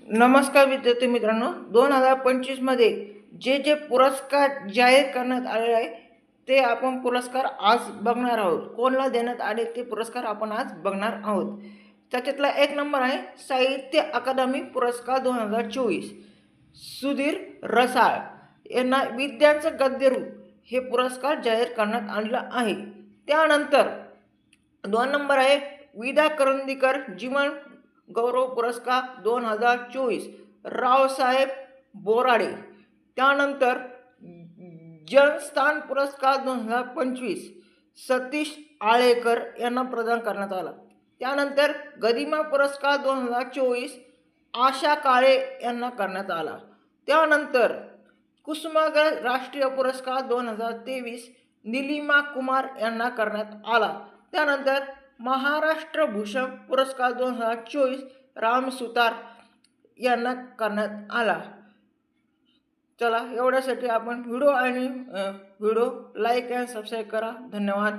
नमस्कार विद्यार्थी मित्रांनो, 2025 मध्ये जे पुरस्कार जाहीर करण्यात आले आहे ते आपण पुरस्कार आज बघणार आहोत. कोणाला देण्यात आले ते पुरस्कार आपण आज बघणार आहोत. त्याच्यातला एक नंबर आहे साहित्य अकादमी पुरस्कार 2024. सुधीर रसाळ यांना विद्याचं गद्यरूप हे पुरस्कार जाहीर करण्यात आलेला आहे. त्यानंतर 2 नंबर आहे विदा करंदीकर जीवन गौरव पुरस्कार 2024 रावसाहेब बोराडे. त्यानंतर जनस्थान पुरस्कार 2025 सतीश आळेकर यांना प्रदान करण्यात आला. त्यानंतर गरिमा पुरस्कार 2024 आशा काळे यांना करण्यात आला. त्यानंतर कुसुमाग्रज राष्ट्रीय पुरस्कार 2023 निलिमा कुमार यांना करण्यात आला. त्यानंतर महाराष्ट्र भूषण पुरस्कार 2024 राम सुतार यांना करण्यात आला. चला, एवढ्यासाठी आपण व्हिडिओ लाईक आणि सबस्क्राईब करा. धन्यवाद.